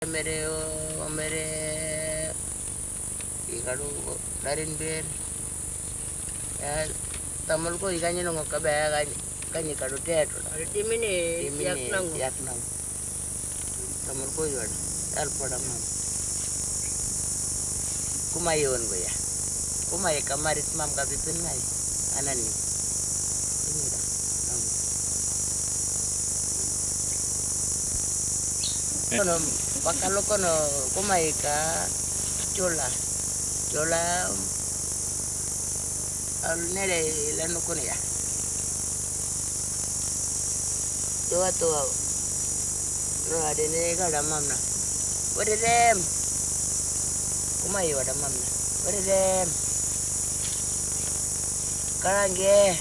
mere ikalu darin ber ya tamal ko ikanya nung kabaya kanya kalu teatro Dimini yaknang tamal ko yun alpadam kumayon ko ya kumay kamarit mam kapipin nai anani ini dah kono pakalo kono kumay ka chola al nere lanu kono ya tua no ada ne kada mamna wade dem kumay wada mamna wade dem karange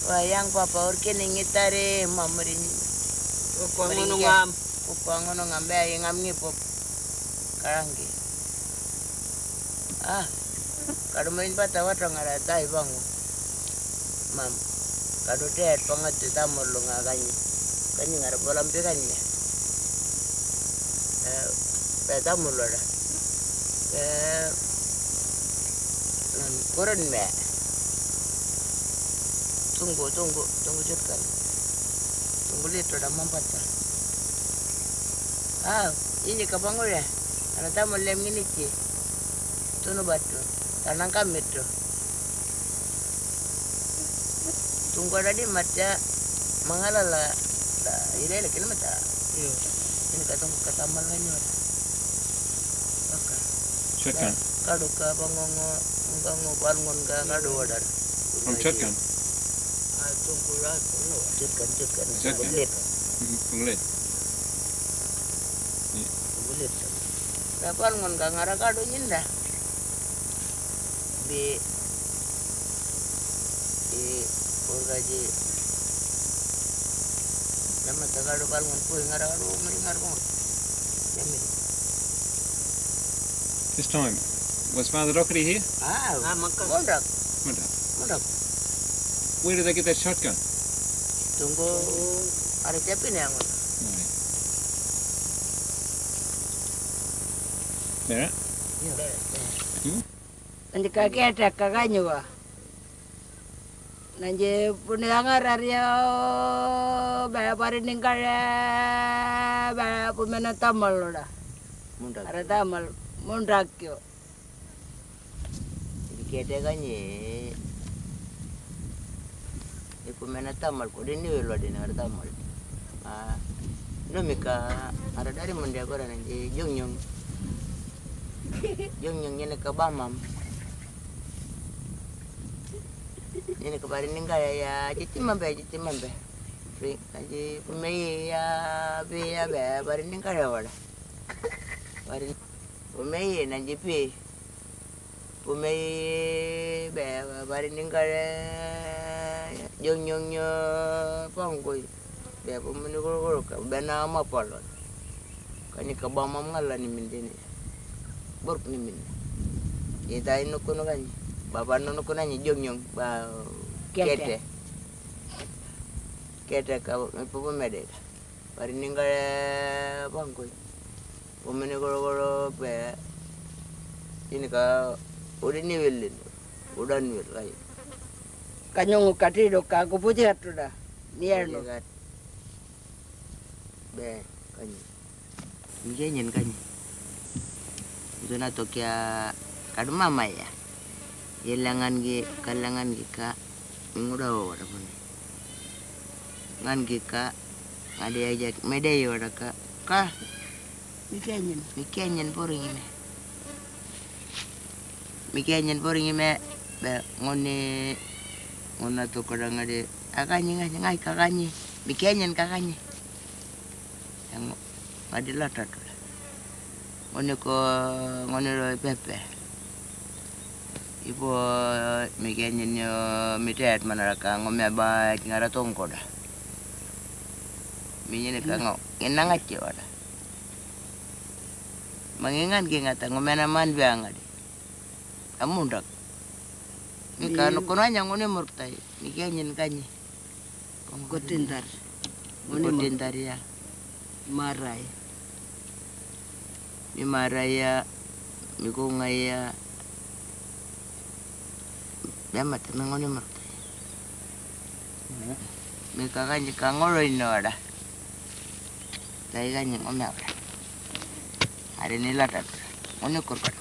wayang papa urke ningitare mamrin Kupangono ngambe ngam ngipop karange kado main pata wata ngara tai bangu mam kado teat pangat tamur lo kanyi ngara bolam pekanya tamur lo dah nan koren me tunggu cutkan tunggu lihat dah mampata ini kapango ya anak tamu lem ini ci tunu batu tanang kamit tuh tunggu ada di mata mangalala ini lagi nama ta ini katamal lagi oke shotgun kado ka bangongo bangun ka kado wadar shotgun tunggu lah shotgun Penglit. Bulit. Dapat ngon ka ngara kado nyinda. Di urgaji nama tagado palngon puy ngara kado maringar ko. This time, was Father Doherty here? Mondak. Where did they get that shotgun? Tunggu ada cepin yang There? nanti kakek ada kakaknya wah nanti punya ngarario bayar parining kaya bayar pemena tamal lo dah ada tamal mundak yo jadi kayaknya ibu mena tamal kok ini lo ada ngar tamal nomika ada dari mendia kau nanti jong ini ke bamam ini ke parining kaya ya citimambe aji pemei ya be parining kaya wala pemei nanti pemei be parining kaya jong pangkoi be pemeni koro ka bena ama palon kani ke bamam ngala ni mindini buruk ni min kita inu kuno kan bapa nunu kuno ni jong ba kete ka pupu mede pari ninggal bangkoi pumene goro pe ini ka udah niwilin kai kanyong katido ka aku puji atu dah niar no be kanyi ngenyen kanyi itu na tokia kadu mama ya kalangan ka nguda wada pun ngan ka ada aja medai wada ka mikenyen poring ime be ngona to kadang ada akanya ngai kakanya mikenyen kakanya yang adilah tatu ngone lo pepe ipo mikenyen yo mitet manaraka ngome ba ngara tongko dah minyene ka ngo enang aja wada mangingan ki ngata ngome naman bianga di amundak mika no kono anya ngone murtai mikenyen kanyi kotintar ngone ya marai mi maraya, mi kungaya. Bema temengoni marta. Mi kakanya kangoro inoda. Dai kanya ngomel. Hari ini lah tak. Unyukur kan.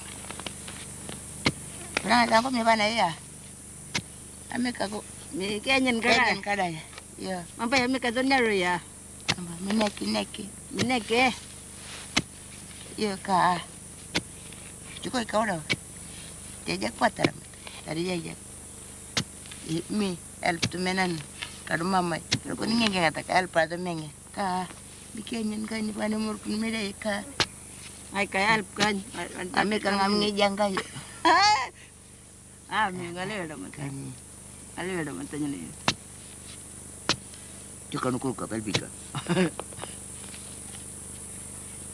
Pernah aku mi mana ya? Ame kaku Mi kenyen kara. kajan kada ya. Iya. Mampa ya mi kadon nyaru ya. Mi neki. Mineke. Iya ka. Cukup kau dah. Jajak patar. Dari jajak. Mi help tu menan. Kadu mama. Kalau kau ni ngengeng kata help atau menge. Ka. Bikinnya kan ni pana murkun meda ka. Ay kay alp kan. Ame kang amngi jangka. Ah, mi galera man. Kan. Galera man tanya ni. Cukan ukur kapal bika.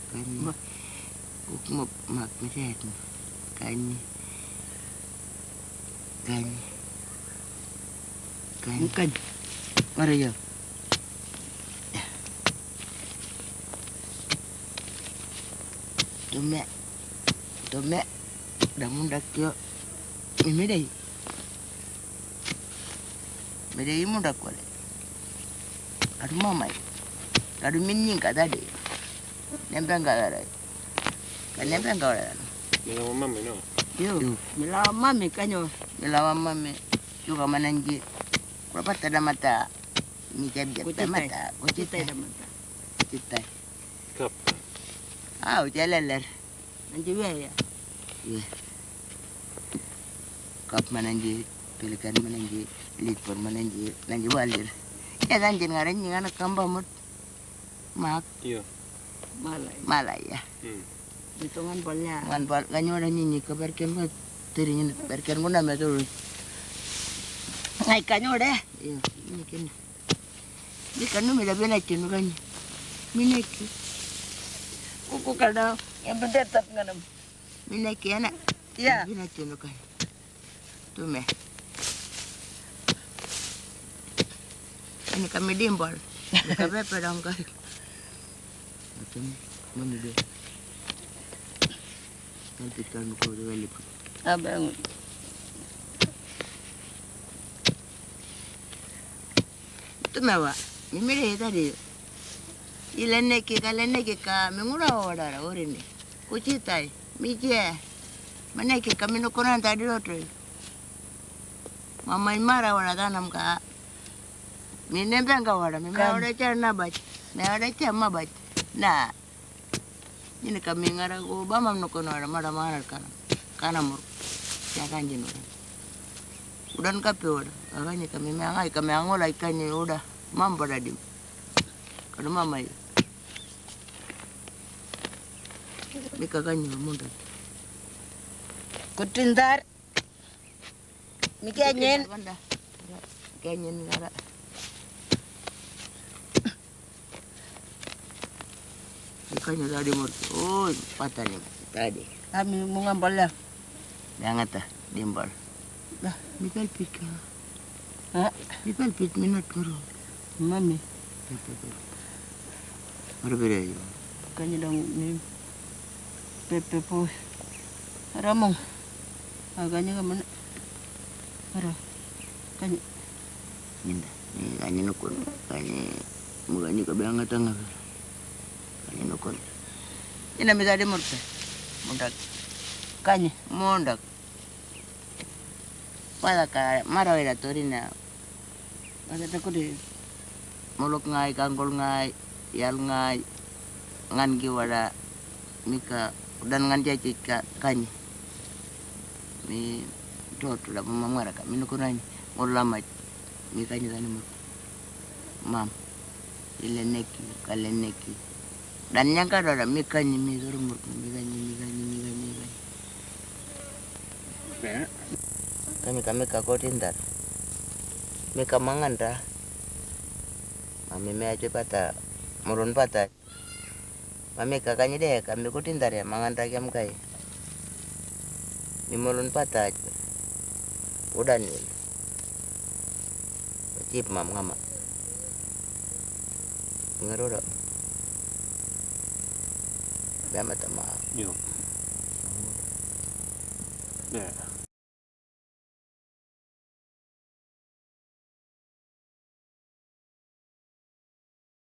Kan. Ukmo mak meset. Kan. Bukan. Mari yo. Tume. Dah mundak yo. Medai mundak wale. Kadu mamai. Kadu minning kata de. Nempel kata. Kan nempel kata. Minum mama no. Yo. Mila mami kanyo. Milawan mame. Juga mananji. Berapa tada mata. Mi jab mata. Kucita ida mata. Cita. Cup. Jalalar. Nanti ya. Iya. Kap mananji, pelikan mananji, lipur mananji, nanji walir. Ya nanji ngaran anak kamba mut. Mak Iya. Malay. ya. Hitungan bolnya. Ngan bal ganyo ada nini ke berken mut. Terinya berken guna metul. Ay kanyo deh. Iya, ini kena. Di kanu meda bena kenu kan. Mineki. Kuku kada yang berdetak nganam. Mineki anak. Iya. Bena kenu kan. Tume. Ini kami dimbal. Kami pedang kali. Macam mana dia? Nanti kan kau jual liput. Abang. Tume wa. Mimi dia tadi. Ilaneki ka mengura orang ini. Kucitai. Mije. Mana ki kami no koran tadi otro. Mama imara wala tanam ka. Mine benga wala, mime ora charna bach. Me ora chama bach. Na. Ini kami ngara ko bamam no kono ara mara mara kana mur. Ya kanji no. Udan kape ora. Aganya kami me angai kami angola ikanya udah mambo dadim. Kada mama ya. Mika kanyi munda. Kutindar. Mi kenyen. Kenyen ngara. Ikanya tadi mur. Oh, patahnya tadi. Kami mengambal ya. Jangan tah dimbal. Dah. Mikal pika. Ha? Mikal pit minat muru. Mami. Berbeda ya. Kanya dong ni. Pepe po. Ramong. Agaknya kemana? Ara. Kanya. Minta. Ni kanya nukul. Kanya muganya kabilang tengah. Kanya nukul. Ini bisa di murta. Mundak. Kanya. Mundak. Pada ka marawira torina. Ada takut deh. Muluk ngai, kanggol ngai, yal ngai, ngan giwara, mika, dan ngan jaci kanya. Mi toto da mamara ka minukunani ulama mika ni tani mu. Mam. Ile neki, kale neki. Dan nyangka da mika ni mi zuru mur mika ni. Kami kau tindar. Mika mangan dah. Mami me aja pata, murun pata. Mami kakaknya deh, kami ikutin tar ya, mangan rakyam kai. Ni murun pata aja. Udah nih. Cip mam ngama. Ngeroda. Be mata ma. Yeah. There.